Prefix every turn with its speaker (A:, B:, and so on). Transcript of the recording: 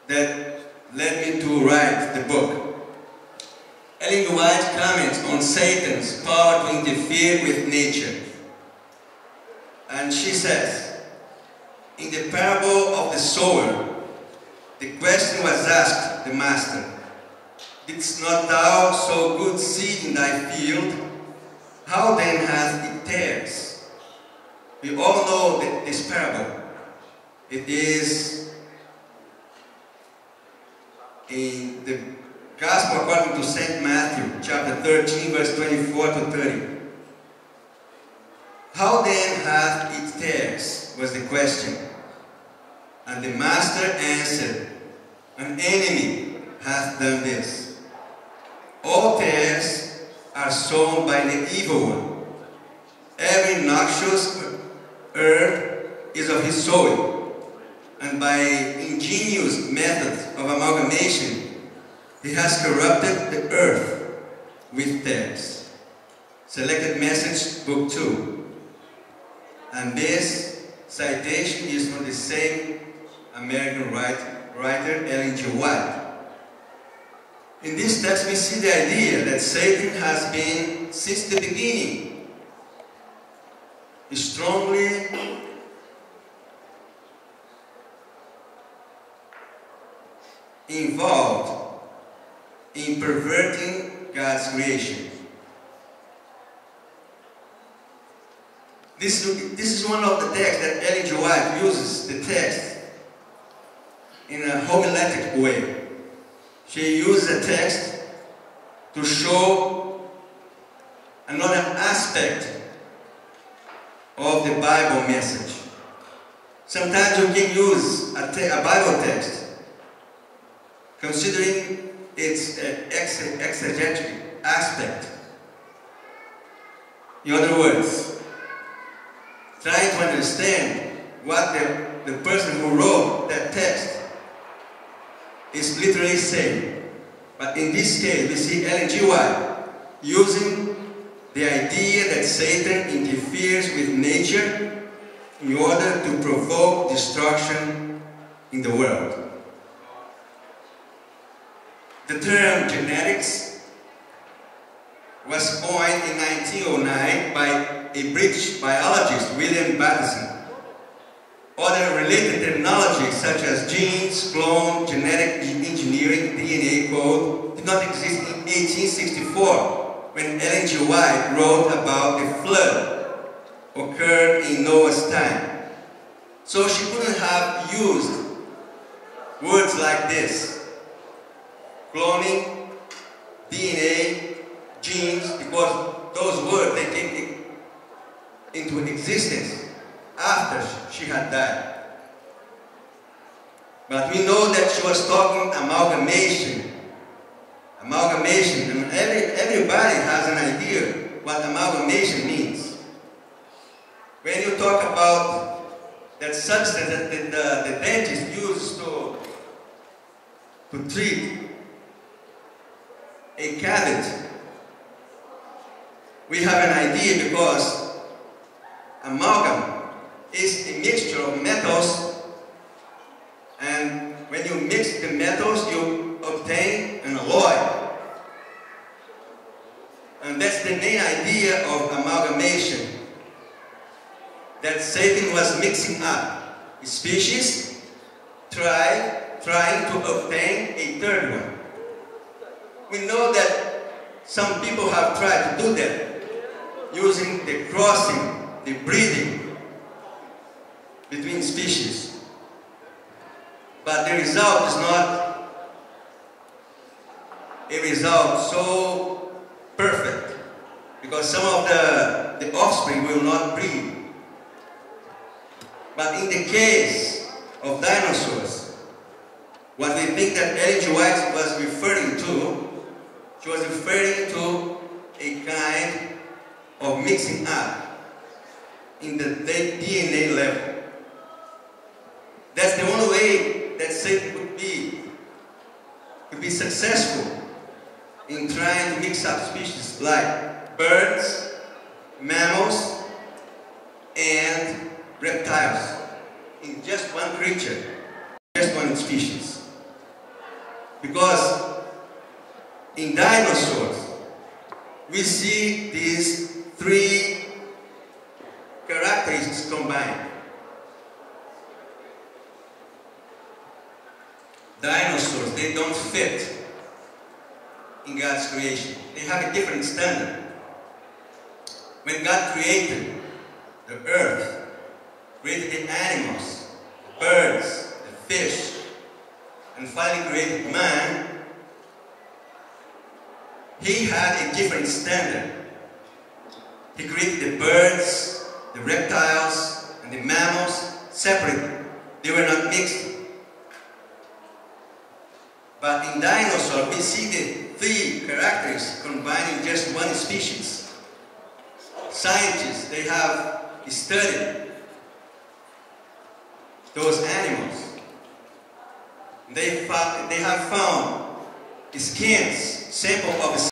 A: that led me to write the book. Ellen G. White comments on Satan's power to interfere with nature. And she says, in the parable of the sower, the question was asked the master, "Didst not thou sow good seed in thy field? How then hath it tares?" We all know this parable. It is in the Gospel according to St. Matthew, chapter 13, verse 24 to 30. How then hath it tares, was the question. And the master answered, an enemy hath done this. All tares are sown by the evil one. Every noxious herb is of his sowing, and by ingenious methods of amalgamation, he has corrupted the earth with tares. Selected Message, Book 2. And this citation is from the same American writer, Ellen G. White. In this text, we see the idea that Satan has been, since the beginning, strongly involved in perverting God's creation. This is one of the texts that Ellen G. White uses the text in a homiletic way. She uses the text to show another aspect of the Bible message. Sometimes you can use a Bible text considering its exegetic aspect. In other words, trying to understand what the person who wrote that text is literally saying. But in this case, we see Ellen G. White using the idea that Satan interferes with nature in order to provoke destruction in the world. The term genetics was coined in 1909 by a British biologist, William Bateson. Other related terminologies such as genes, clone, genetic engineering, DNA code did not exist in 1864 when Ellen G. White wrote about the flood occurred in Noah's time. So she couldn't have used words like this: cloning, DNA, genes, because those words they came into existence after she had died. But we know that she was talking amalgamation. Amalgamation, and everybody has an idea what amalgamation means. When you talk about that substance that the dentist uses to treat a cavity, we have an idea because amalgam is a mixture of metals, and when you mix the metals, you obtain an alloy. And that's the main idea of amalgamation, that Satan was mixing up species, trying to obtain a third one. We know that some people have tried to do that, using the crossing, the breeding between species. But the result is not a result so perfect, because some of the offspring will not breed. But in the case of dinosaurs, what we think that Ellen G. White was referring to, she was referring to a kind of mixing up in the DNA level. That's the only way that Satan could be successful in trying to mix up species like birds, mammals, and reptiles in just one creature, just one species. Because in dinosaurs, we see these three characteristics combined. Dinosaurs, they don't fit in God's creation. They have a different standard. When God created the earth, created the animals, the birds, the fish, and finally created man, He had a different standard. He created the birds, the reptiles, and the mammals separately. They were not mixed. But in dinosaurs, we see the three characteristics combined in just one species. Scientists, they have studied those animals. They have found skins, sample of